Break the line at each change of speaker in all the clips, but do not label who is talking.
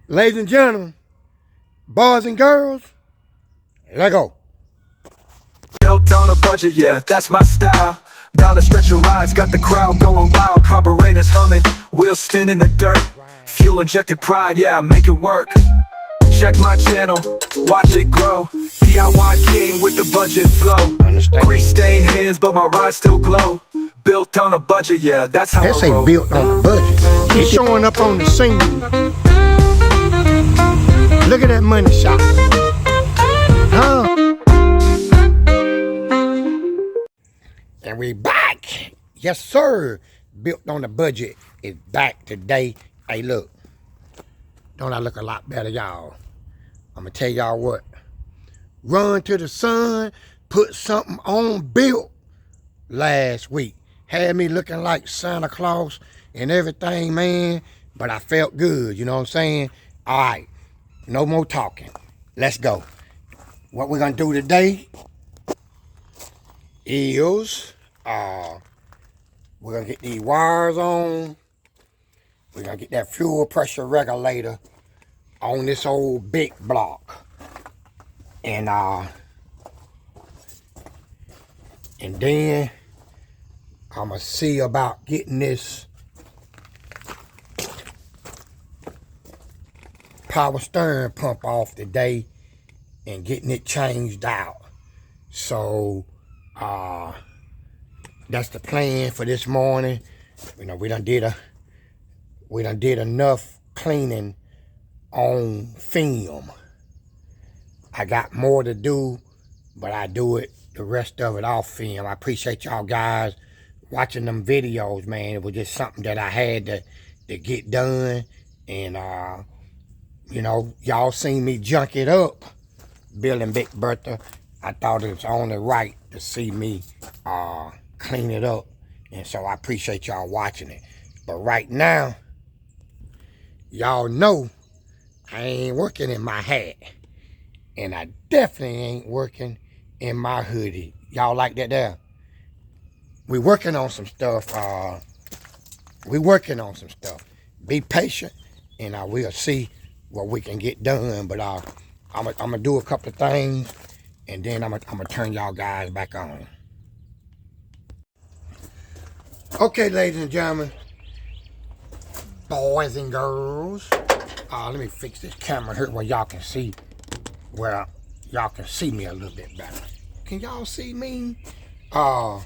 Ladies and gentlemen, boys and girls, let go.
Built on a budget, yeah, that's my style. Dollar stretcher rides, got the crowd going wild. Carburetors humming, wheels spin in the dirt. Fuel injected pride, yeah, I make it work. Check my channel, watch it grow. DIY king with the budget flow. Grease stained hands, but my rides still glow. Built on a budget, yeah, that's how
That's
I roll.
built on a budget. He's showing up on the scene. Look at that money shot. Huh? And we back. Yes, sir. Built on a budget is back today. Hey, look. Don't I look a lot better, y'all? I'm going to tell y'all what. Run to the sun, put something on built last week. Had me looking like Santa Claus and everything, man. But I felt good, you know what I'm saying? All right. No more talking. Let's go. What we're going to do today is we're going to get these wires on. We're going to get that fuel pressure regulator on this old big block. And then I'm going to see about getting this power steering pump off today and getting it changed out. So that's the plan for this morning. You know, we done did enough cleaning on film. I got more to do, but I do it the rest of it off film. I appreciate y'all guys watching them videos, man. It was just something that I had to get done. And you know, y'all seen me junk it up, Bill and Big Bertha. I thought it was only right to see me clean it up. And so I appreciate y'all watching it. But right now, y'all know I ain't working in my hat. And I definitely ain't working in my hoodie. Y'all like that there? We working on some stuff. Be patient, and we'll see what we can get done. But I'm gonna do a couple of things, and then I'm gonna turn y'all guys back on. Okay, ladies and gentlemen, boys and girls. Let me fix this camera here where y'all can see. Where y'all can see me a little bit better. Can y'all see me? I'm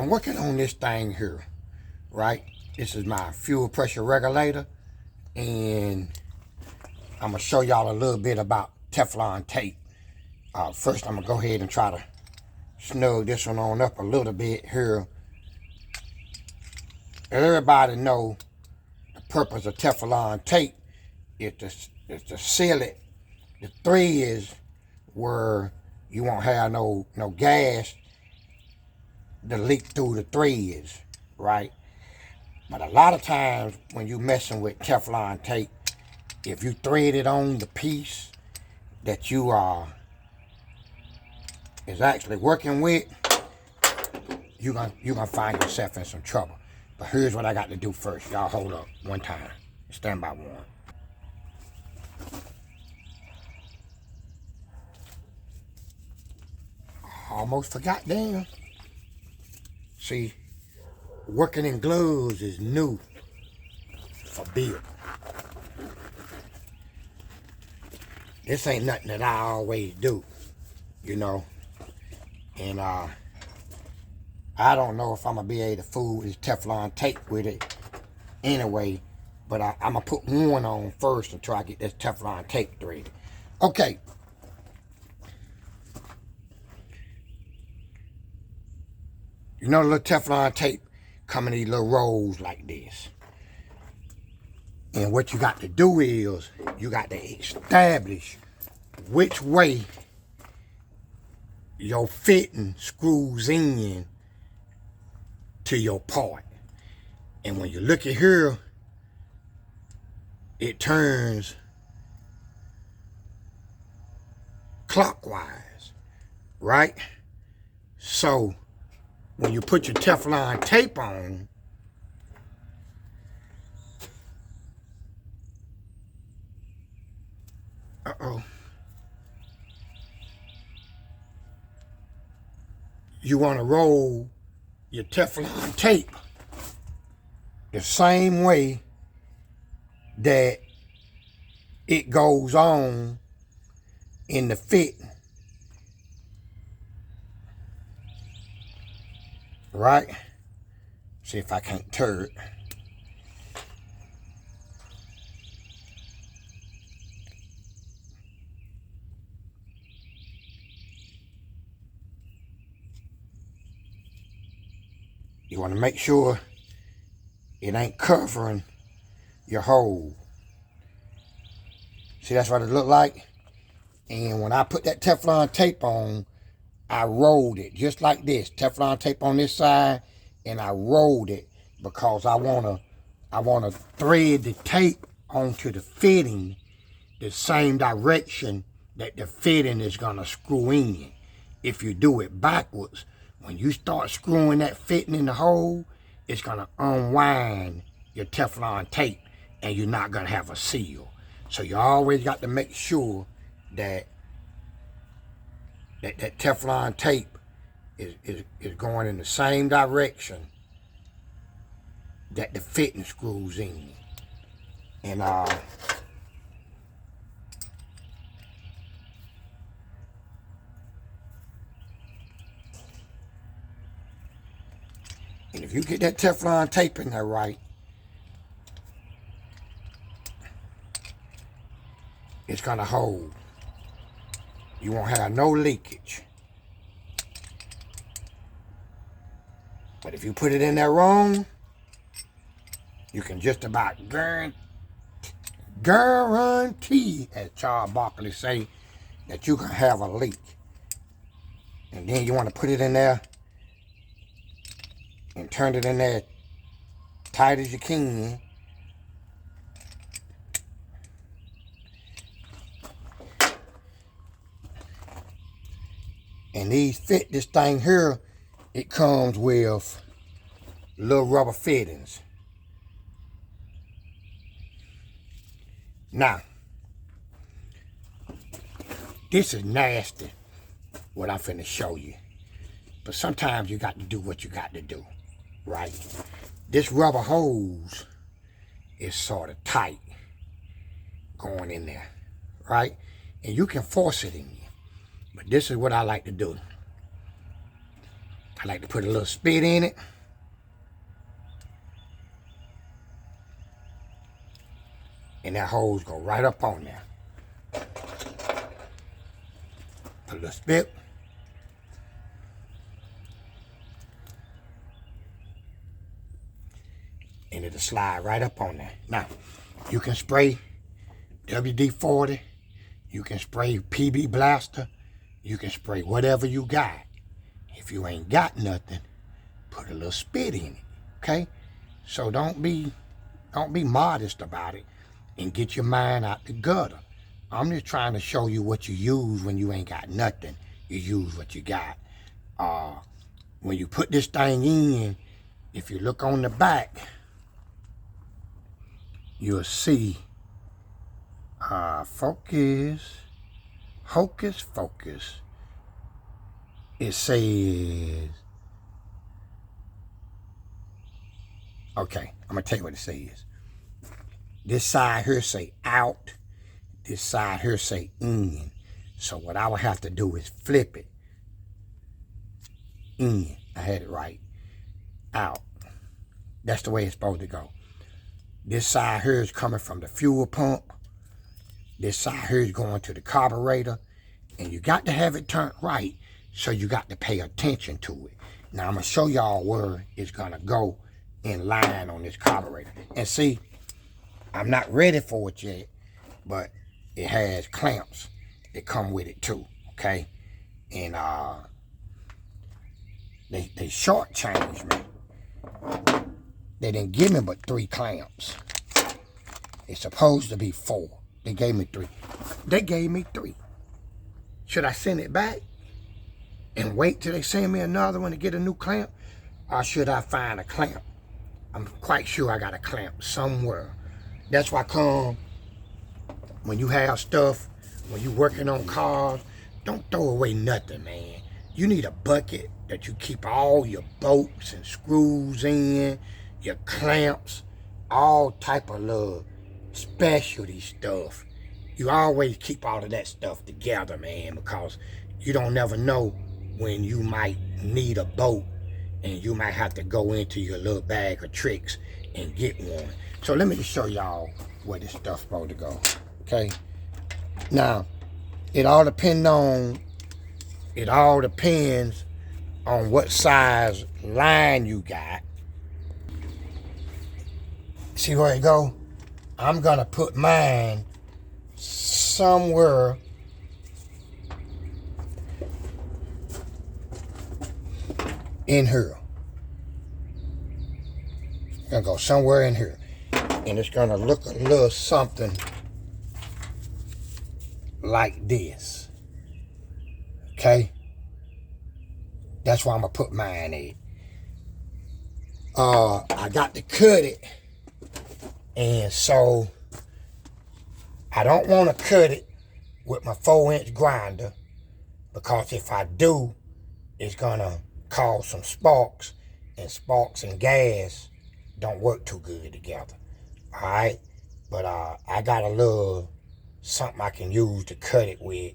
working on this thing here, right? This is my fuel pressure regulator, and I'm gonna show y'all a little bit about Teflon tape. First, I'm gonna go ahead and try to snug this one on up a little bit here. Everybody know the purpose of Teflon tape is to seal it. The threads where you won't have no gas to leak through the threads, right? But a lot of times when you messing with Teflon tape, if you thread it on the piece that you is actually working with, you're gonna find yourself in some trouble. But here's what I got to do first. Y'all hold up one time. Stand by one. Almost forgot, damn. See, working in gloves is new for Bill. This ain't nothing that I always do, you know. And I don't know if I'm gonna be able to fool with this Teflon tape with it anyway, but I'm gonna put one on first and try to get this Teflon tape threaded. Okay. You know the little Teflon tape come in these little rolls like this. And what you got to do is you got to establish which way your fitting screws in to your part. And when you look at here, it turns clockwise, right? So when you put your Teflon tape on, you want to roll your Teflon tape the same way that it goes on in the fitting, right? See if I can't turn it. You want to make sure it ain't covering your hole. See, that's what it looked like. And when I put that Teflon tape on, I rolled it just like this. Teflon tape on this side, and I rolled it because I wanna thread the tape onto the fitting the same direction that the fitting is gonna screw in. If you do it backwards, when you start screwing that fitting in the hole, it's gonna unwind your Teflon tape and you're not gonna have a seal. So you always got to make sure that that Teflon tape is going in the same direction that the fitting screws in. And if you get that Teflon tape in there right, it's gonna hold. You won't have no leakage. But if you put it in there wrong, you can just about guarantee, as Charles Barkley say, that you can have a leak. And then you want to put it in there and turn it in there tight as you can. And these fit, this thing here, it comes with little rubber fittings. Now, this is nasty, what I'm finna show you. But sometimes you got to do what you got to do, right? This rubber hose is sort of tight going in there, right? And you can force it in you. But this is what I like to do. I like to put a little spit in it. And that hose go right up on there. Put a little spit. And it'll slide right up on there. Now, you can spray WD-40. You can spray PB Blaster. You can spray whatever you got. If you ain't got nothing, put a little spit in it, okay? So don't be modest about it and get your mind out the gutter. I'm just trying to show you what you use when you ain't got nothing. You use what you got. When you put this thing in, if you look on the back, you'll see, hocus focus. It says, okay, I'm gonna tell you what it says. This side here say out, this side here say in. So what I would have to do is flip it. In, I had it right. Out. That's the way it's supposed to go. This side here is coming from the fuel pump. This side here is going to the carburetor. And you got to have it turned right, so you got to pay attention to it. Now I'm going to show y'all where it's going to go in line on this carburetor. And see, I'm not ready for it yet, but it has clamps that come with it too, okay? And they shortchanged me. They didn't give me but 3 clamps. It's supposed to be 4. They gave me 3. They gave me 3. Should I send it back and wait till they send me another one to get a new clamp? Or should I find a clamp? I'm quite sure I got a clamp somewhere. That's why when you have stuff, when you're working on cars, don't throw away nothing, man. You need a bucket that you keep all your bolts and screws in, your clamps, all type of little specialty stuff. You always keep all of that stuff together, man, because you don't never know when you might need a bolt and you might have to go into your little bag of tricks and get one. So let me just show y'all where this stuff's supposed to go, okay? Now, it all depends on what size line you got. See where it go? I'm gonna put mine somewhere in here. It's gonna go somewhere in here. And it's gonna look a little something like this. Okay? That's where I'm gonna put mine in. I got to cut it. And so I don't want to cut it with my 4-inch grinder, because if I do, it's gonna cause some sparks, and sparks and gas don't work too good together. All right, but I got a little something I can use to cut it with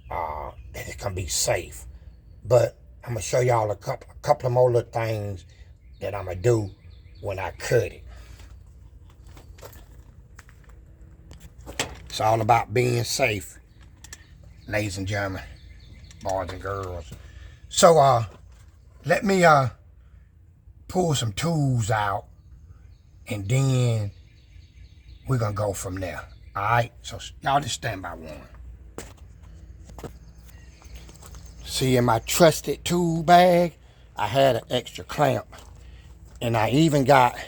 that it can be safe. But I'm gonna show y'all a couple of more little things that I'm gonna do when I cut it. It's all about being safe, ladies and gentlemen, boys and girls. So let me pull some tools out, and then we're gonna go from there. All right, so y'all just stand by one. See, in my trusted tool bag, I had an extra clamp, and I even got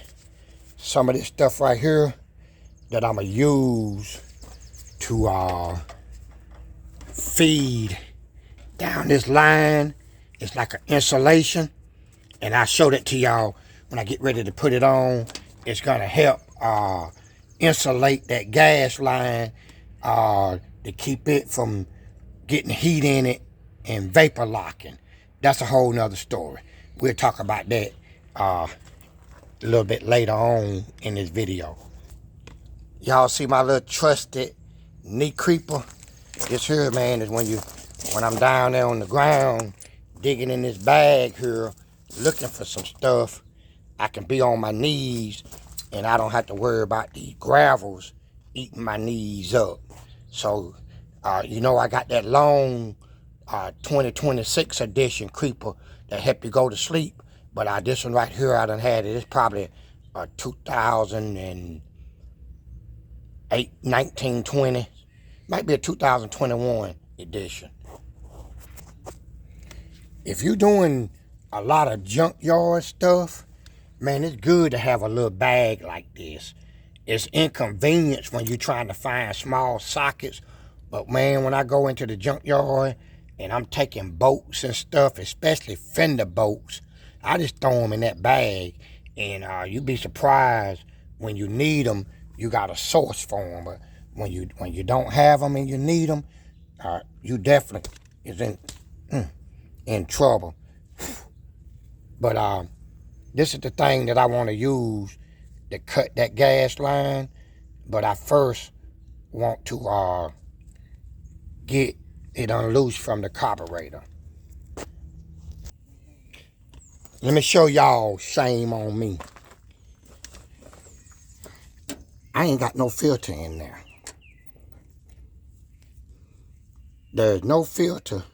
some of this stuff right here that I'm gonna use to feed down this line. It's like an insulation, and I showed it to y'all when I get ready to put it on. It's gonna help insulate that gas line to keep it from getting heat in it and vapor locking. That's a whole nother story. We'll talk about that a little bit later on in this video. Y'all see my little trusted knee creeper? This here, man, is when I'm down there on the ground digging in this bag here looking for some stuff, I can be on my knees and I don't have to worry about these gravels eating my knees up. So you know, I got that long 2026 edition creeper that help you go to sleep, but this one right here, I done had it. It's probably a 2008, 1920, might be a 2021 edition. If you're doing a lot of junkyard stuff, man, it's good to have a little bag like this. It's inconvenience when you're trying to find small sockets, but man, when I go into the junkyard and I'm taking bolts and stuff, especially fender bolts, I just throw them in that bag, and you'd be surprised when you need them, you got a source for them. But when you don't have them and you need them, you definitely is in trouble. But this is the thing that I want to use to cut that gas line. But I first want to get it unloosed from the carburetor. Let me show y'all, shame on me. I ain't got no filter in there. There's no filter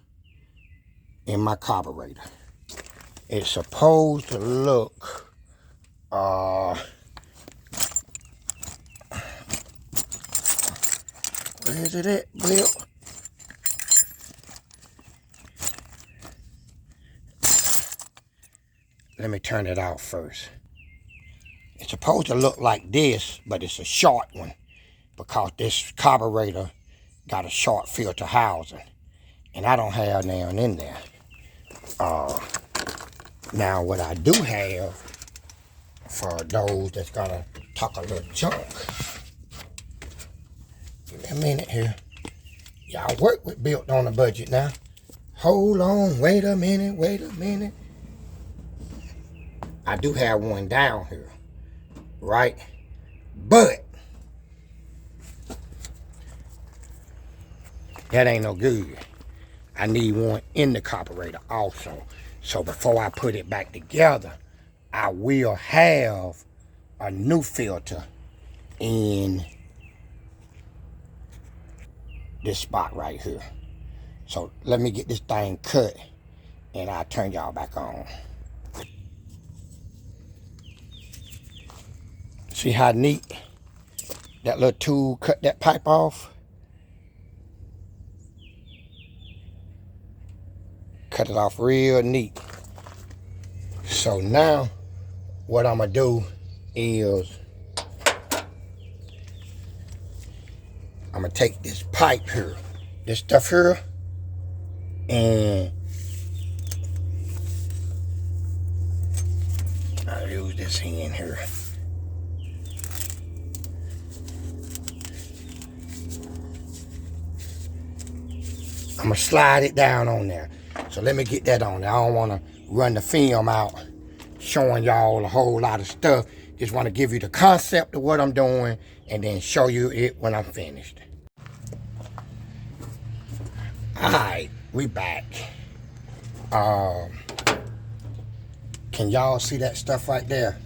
in my carburetor. It's supposed to look where is it at, Bill? Let me turn it off first. It's supposed to look like this, but it's a short one because this carburetor got a short filter housing, and I don't have none in there. Now what I do have, for those that's gonna talk a little junk, give me a minute here. Y'all work with Built on a Budget now. Hold on, wait a minute. I do have one down here, right? But that ain't no good. I need one in the carburetor also. So before I put it back together, I will have a new filter in this spot right here. So let me get this thing cut and I'll turn y'all back on. See how neat that little tool cut that pipe off? Cut it off real neat. So now what I'm gonna do is I'm gonna take this pipe here, this stuff here, and I'll use this hand here. I'm gonna slide it down on there. So let me get that on there. I don't wanna run the film out showing y'all a whole lot of stuff. Just wanna give you the concept of what I'm doing and then show you it when I'm finished. Alright, we back. Can y'all see that stuff right there?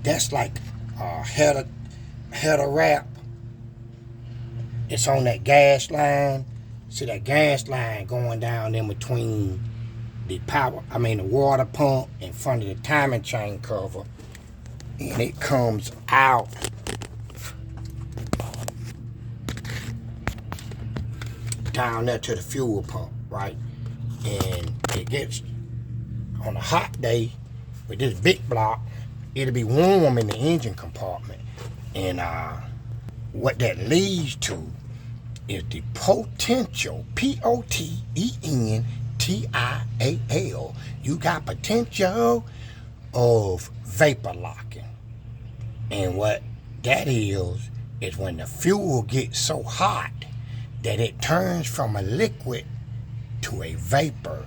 That's like a header wrap. It's on that gas line. See that gas line going down in between the the water pump in front of the timing chain cover. And it comes out down there to the fuel pump, right? And it gets, on a hot day with this big block, it'll be warm in the engine compartment. And what that leads to is the potential, Potential. You got potential of vapor locking. And what that is when the fuel gets so hot that it turns from a liquid to a vapor.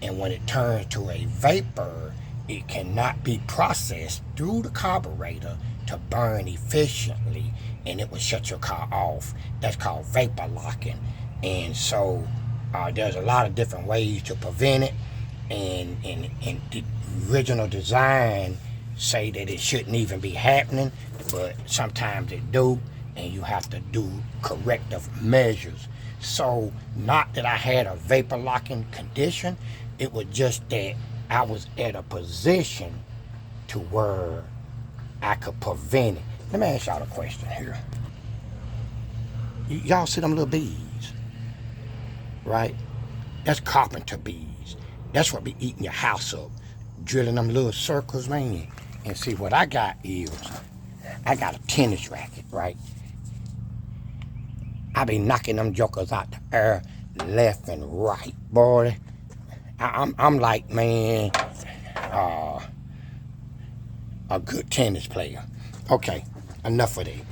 And when it turns to a vapor, it cannot be processed through the carburetor to burn efficiently, and it will shut your car off. That's called vapor locking. And so there's a lot of different ways to prevent it, and the original design say that it shouldn't even be happening, but sometimes it do, and you have to do corrective measures. So not that I had a vapor locking condition, it was just that I was at a position to where I could prevent it. Let me ask y'all a question here. Y'all see them little bees, right? That's carpenter bees. That's what be eating your house up, drilling them little circles, man. And see, what I got is, I got a tennis racket, right? I be knocking them jokers out the air left and right, boy. I'm like, man, a good tennis player. Okay, enough of that.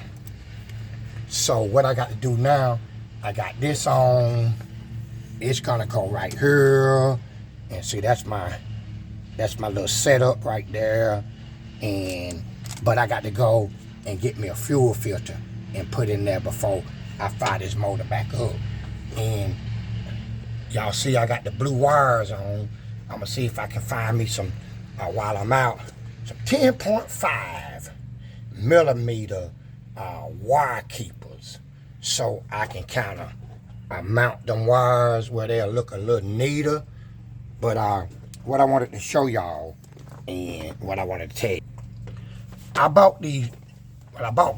So what I got to do now, I got this on. It's gonna go right here, and see that's my little setup right there. But I got to go and get me a fuel filter and put in there before I fire this motor back up. And y'all see I got the blue wires on. I'm gonna see if I can find me some, while I'm out, some 10.5 millimeter wire keepers, so I can kind of mount them wires where they'll look a little neater. But what I wanted to show y'all, and what I wanted to tell you, I bought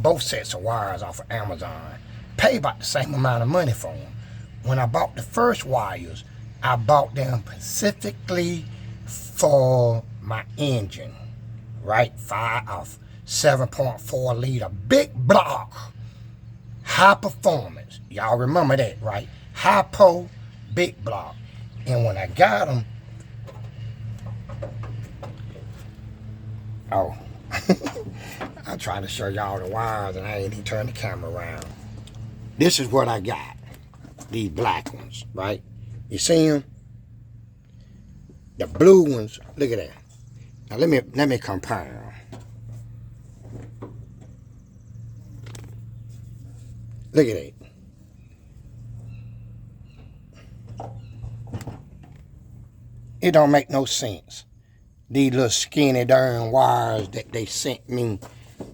both sets of wires off of Amazon. Paid about the same amount of money for them. When I bought the first wires, I bought them specifically for my engine, right? 7.4 liter, big block, high performance. Y'all remember that, right? Hypo, big block. And when I got them, I'm trying to show y'all the wires and I ain't even turned the camera around. This is what I got. these black ones, right? You see them? The blue ones, look at that. Now let me compare them. Look at that. It don't make no sense. These little skinny darn wires that they sent me.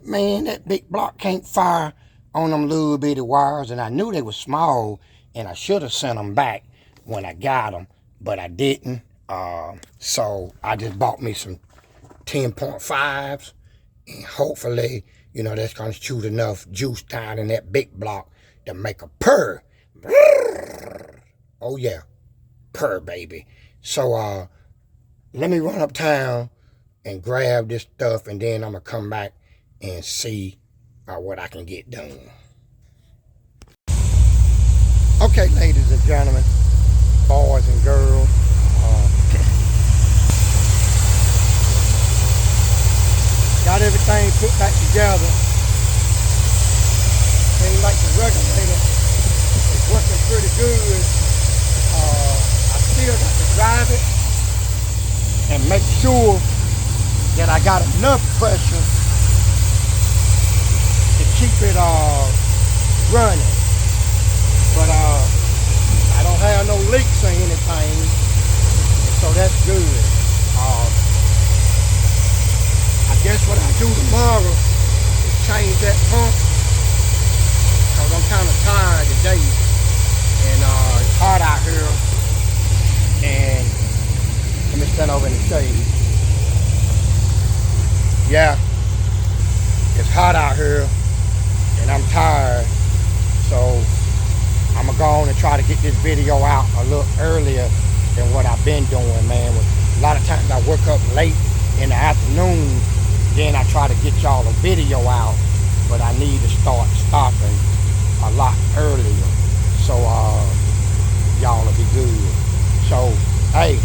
Man, that big block can't fire on them little bitty wires, and I knew they were small, and I should have sent them back when I got them, but I didn't. So I just bought me some 10.5s, and hopefully, you know, that's gonna shoot enough juice down in that big block to make a purr. Oh yeah, purr, baby. So let me run uptown and grab this stuff, and then I'm gonna come back and see what I can get done. Okay, ladies and gentlemen, boys and girls, got everything put back together. Seems like the regulator is working pretty good. I still got to drive it and make sure that I got enough pressure to keep it running. But I don't have no leaks or anything, so that's good. I guess what I do tomorrow is change that pump, because I'm kind of tired today, and it's hot out here, and let me stand over in the shade. Yeah, it's hot out here, and I'm tired, so I'm gonna go on and try to get this video out a little earlier than what I've been doing, man. A lot of times I work up late in the afternoon, then I try to get y'all a video out, but I need to start stopping a lot earlier, so y'all will be good. So, hey,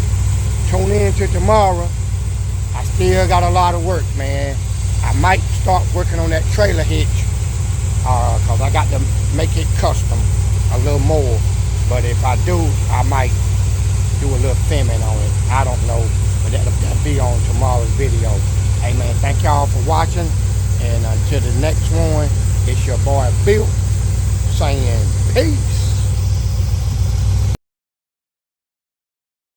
tune in to tomorrow. I still got a lot of work, man. I might start working on that trailer hitch, because I got to make it custom a little more. But if I do, I might do a little filming on it. I don't know, but that'll be on tomorrow's video. Hey, man, thank y'all for watching. And until the next one, it's your boy Bill saying peace.